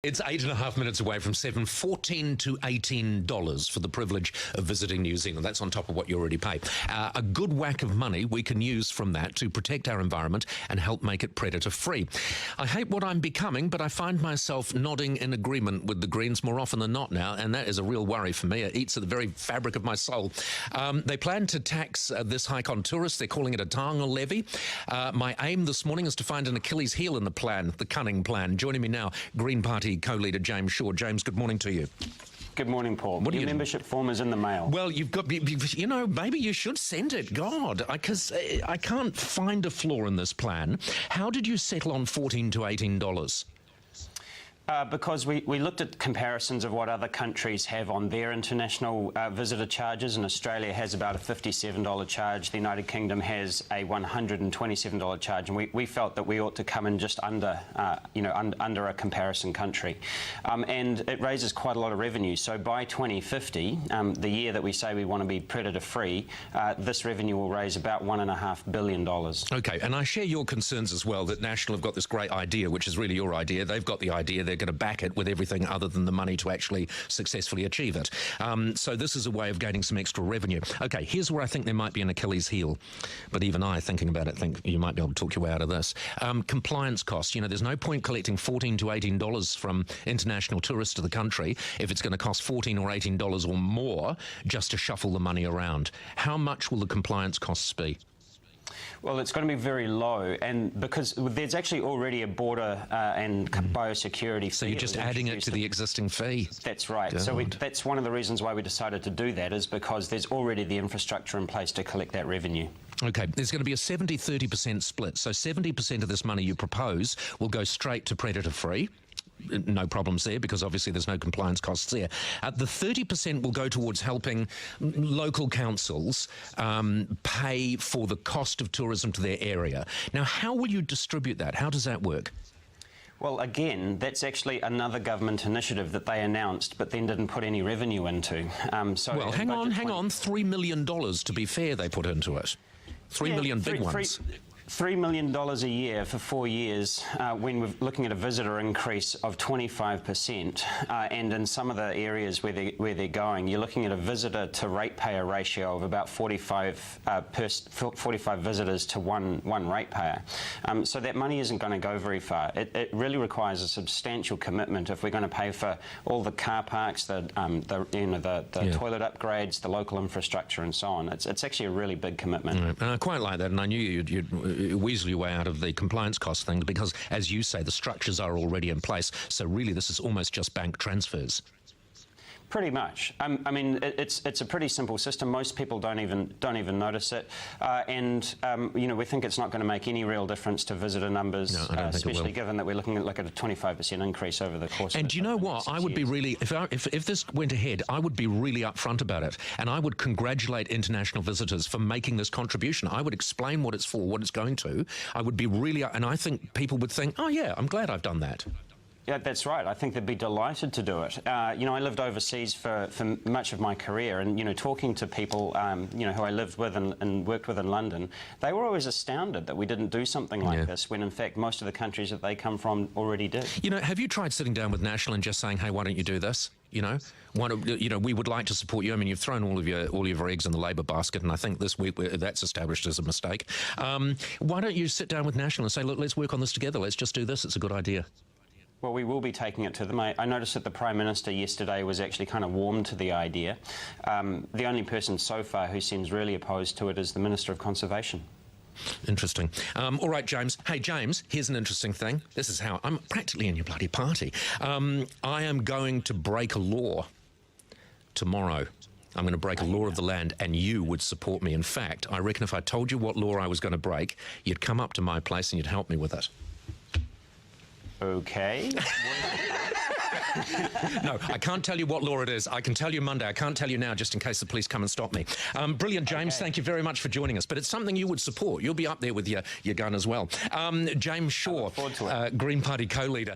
It's 8.5 minutes away from 7, $14 to $18 for the privilege of visiting New Zealand. That's on top of what you already pay. A good whack of money we can use from that to protect our environment and help make it predator-free. I hate what I'm becoming, but I find myself nodding in agreement with the Greens more often than not now, and that is a real worry for me. It eats at the very fabric of my soul. They plan to tax this hike on tourists. They're calling it a Taonga Levy. My aim this morning is to find an Achilles heel in the plan, the cunning plan. Joining me now, Green Party co-leader James Shaw. James, good morning to you. Good morning, Paul. Your membership form is in the mail. Well, you've got, you know, maybe you should send it. God, because I can't find a flaw in this plan. How did you settle on $14 to $18? Because we looked at comparisons of what other countries have on their international visitor charges, and Australia has about a $57 charge. The United Kingdom has a $127 charge, and we felt that we ought to come in just under, under a comparison country. And it raises quite a lot of revenue. So by 2050, the year that we say we want to be predator-free, this revenue will raise about $1.5 billion. Okay, and I share your concerns as well that National have got this great idea, which is really your idea. They've got the idea. They're going to back it with everything other than the money to actually successfully achieve it. So this is a way of gaining some extra revenue. Okay, here's where I think there might be an Achilles heel, but even I, thinking about it, think you might be able to talk your way out of this. Compliance costs. You know, there's no point collecting $14 to $18 from international tourists to the country if it's going to cost $14 or $18 or more just to shuffle the money around. How much will the compliance costs be? Well, it's going to be very low, and because there's actually already a border and biosecurity fee. So you're just adding it to the existing fee? That's right. God. So that's one of the reasons why we decided to do that, is because there's already the infrastructure in place to collect that revenue. Okay, there's going to be a 70-30% split. So 70% of this money you propose will go straight to predator-free. No problems there, because obviously there's no compliance costs there. The 30% will go towards helping local councils pay for the cost of tourism to their area. Now, how will you distribute that? How does that work? Well, again, that's actually another government initiative that they announced but then didn't put any revenue into. Well, hang on. $3 million, to be fair, they put into it. $3 million big ones. $3 million a year for 4 years when we're looking at a visitor increase of 25%, and in some of the areas where they're going, you're looking at a visitor to ratepayer ratio of about 45 visitors to one ratepayer. So that money isn't going to go very far. It really requires a substantial commitment if we're going to pay for all the car parks, the toilet upgrades, the local infrastructure, and so on. It's actually a really big commitment. Right. And I quite like that, and I knew you'd weasel your way out of the compliance cost thing, because, as you say, the structures are already in place. So really, this is almost just bank transfers. Pretty much. I mean, it's a pretty simple system. Most people don't even notice it, and we think it's not going to make any real difference to visitor numbers, especially given that we're looking at a 25% increase over the course. And do you know what? I would be really, if this went ahead, I would be really upfront about it, and I would congratulate international visitors for making this contribution. I would explain what it's for, what it's going to. I would be really, and I think people would think, oh yeah, I'm glad I've done that. Yeah, that's right. I think they'd be delighted to do it. I lived overseas for much of my career, and talking to people, who I lived with and worked with in London, they were always astounded that we didn't do something like this, when in fact most of the countries that they come from already did. Have you tried sitting down with National and just saying, hey, why don't you do this? We would like to support you. I mean, you've thrown all of your eggs in the Labour basket, and I think this week that's established as a mistake. Why don't you sit down with National and say, look, let's work on this together. Let's just do this. It's a good idea. Well, we will be taking it to them. I noticed that the Prime Minister yesterday was actually kind of warm to the idea. The only person so far who seems really opposed to it is the Minister of Conservation. Interesting. All right, James. Hey, James, here's an interesting thing. This is how I'm practically in your bloody party. I am going to break a law tomorrow. I'm going to break a law of the land, and you would support me. In fact, I reckon if I told you what law I was going to break, you'd come up to my place and you'd help me with it. Okay. No, I can't tell you what law it is. I can tell you Monday. I can't tell you now, just in case the police come and stop me. Brilliant, James. Okay. Thank you very much for joining us. But it's something you would support. You'll be up there with your gun as well. James Shaw, Green Party co-leader.